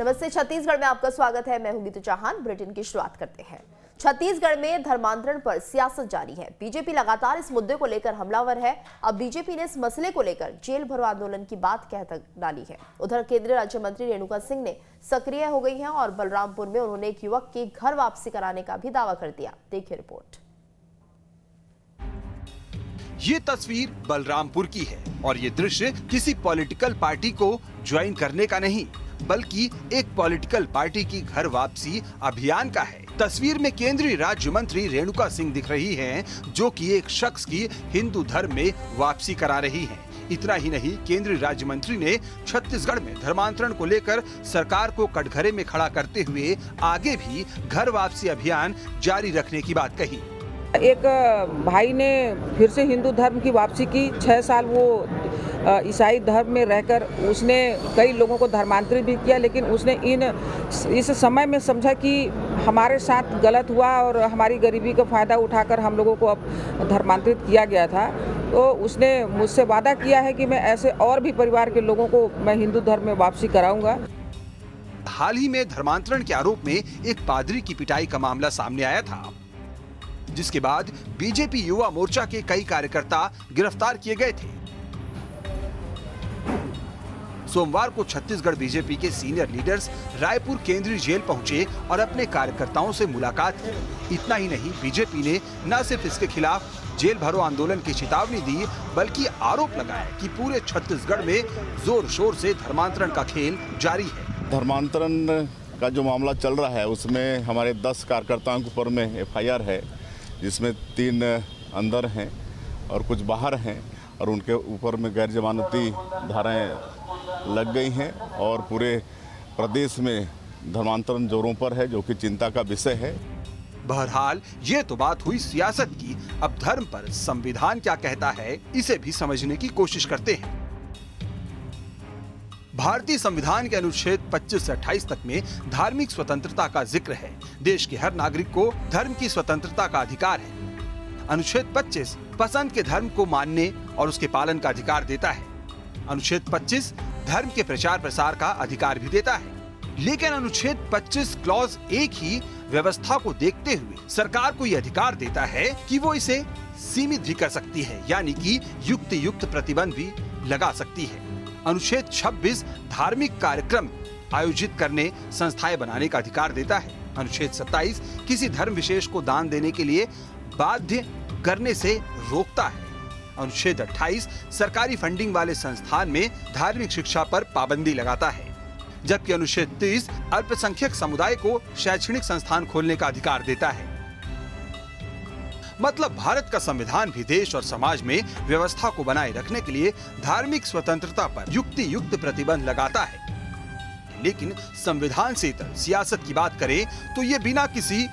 नमस्ते, छत्तीसगढ़ में आपका स्वागत है। मैं हूं गीतू चौहान। बुलेटिन की शुरुआत करते हैं। छत्तीसगढ़ में धर्मांतरण पर सियासत जारी है। बीजेपी लगातार इस मुद्दे को लेकर हमलावर है। अब बीजेपी ने इस मसले को लेकर जेल भरो आंदोलन की बात कह तक डाली है। उधर केंद्रीय राज्य मंत्री रेणुका सिंह ने सक्रिय हो गई हैं और बलरामपुर में उन्होंने एक युवक की घर वापसी कराने का भी दावा कर दिया। देखिए रिपोर्ट। ये तस्वीर बलरामपुर की है और ये दृश्य किसी पॉलिटिकल पार्टी को ज्वाइन करने का नहीं, बल्कि एक पॉलिटिकल पार्टी की घर वापसी अभियान का है। तस्वीर में केंद्रीय राज्य मंत्री रेणुका सिंह दिख रही हैं, जो कि एक शख्स की हिंदू धर्म में वापसी करा रही हैं। इतना ही नहीं, केंद्रीय राज्य मंत्री ने छत्तीसगढ़ में धर्मांतरण को लेकर सरकार को कटघरे में खड़ा करते हुए आगे भी घर वापसी अभियान जारी रखने की बात कही। एक भाई ने फिर से हिंदू धर्म की वापसी की। 6 साल वो ईसाई धर्म में रहकर उसने कई लोगों को धर्मांतरित भी किया, लेकिन उसने इस समय में समझा कि हमारे साथ गलत हुआ और हमारी गरीबी का फ़ायदा उठाकर हम लोगों को अब धर्मांतरित किया गया था। तो उसने मुझसे वादा किया है कि मैं ऐसे और भी परिवार के लोगों को मैं हिंदू धर्म में वापसी कराऊंगा। हाल ही में धर्मांतरण के आरोप में एक पादरी की पिटाई का मामला सामने आया था, जिसके बाद बीजेपी युवा मोर्चा के कई कार्यकर्ता गिरफ्तार किए गए थे। सोमवार को छत्तीसगढ़ बीजेपी के सीनियर लीडर्स रायपुर केंद्रीय जेल पहुंचे और अपने कार्यकर्ताओं से मुलाकात की। इतना ही नहीं, बीजेपी ने न सिर्फ इसके खिलाफ जेल भरो आंदोलन की चेतावनी दी, बल्कि आरोप लगाया कि पूरे छत्तीसगढ़ में जोर शोर से धर्मांतरण का खेल जारी है। धर्मांतरण का जो मामला चल रहा है, उसमें हमारे 10 कार्यकर्ताओं के ऊपर में FIR है, जिसमें 3 अंदर हैं और कुछ बाहर हैं, और उनके ऊपर में गैर जमानती धाराएं लग गई हैं और पूरे प्रदेश में धर्मांतरण जोरों पर है, जो कि चिंता का विषय है। बहरहाल ये तो बात हुई सियासत की। अब धर्म पर संविधान क्या कहता है, इसे भी समझने की कोशिश करते हैं। भारतीय संविधान के अनुच्छेद 25 से 28 तक में धार्मिक स्वतंत्रता का जिक्र है। देश के हर नागरिक को धर्म की स्वतंत्रता का अधिकार है। अनुच्छेद 25 पसंद के धर्म को मानने और उसके पालन का अधिकार देता है। अनुच्छेद 25 धर्म के प्रचार प्रसार का अधिकार भी देता है। लेकिन अनुच्छेद 25 क्लॉज 1 ही व्यवस्था को देखते हुए सरकार को यह अधिकार देता है कि वो इसे सीमित भी कर सकती है, यानी कि युक्त प्रतिबंध भी लगा सकती है। अनुच्छेद 26 धार्मिक कार्यक्रम आयोजित करने, संस्थाएं बनाने का अधिकार देता है। अनुच्छेद 27 किसी धर्म विशेष को दान देने के लिए बाध्य करने से रोकता है। अनुच्छेद 28 सरकारी फंडिंग वाले संस्थान में धार्मिक शिक्षा पर पाबंदी लगाता है, जबकि अनुच्छेद 30 अल्पसंख्यक समुदाय को शैक्षणिक संस्थान खोलने का अधिकार देता है। मतलब भारत का संविधान भी देश और समाज में व्यवस्था को बनाए रखने के लिए धार्मिक स्वतंत्रता पर युक्त प्रतिबंध लगाता है। लेकिन संविधान से इतर सियासत की बात करें तो ये बिना किसी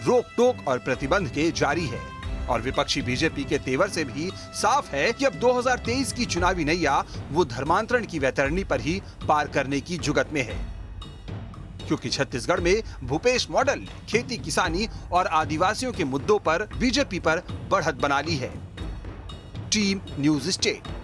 रोक टोक और प्रतिबंध के जारी है। और विपक्षी बीजेपी के तेवर से भी साफ है कि अब 2023 की चुनावी नैया वो धर्मांतरण की वैतरणी पर ही पार करने की जुगत में है, क्योंकि छत्तीसगढ़ में भूपेश मॉडल ने खेती किसानी और आदिवासियों के मुद्दों पर बीजेपी पर बढ़त बना ली है। Team news state.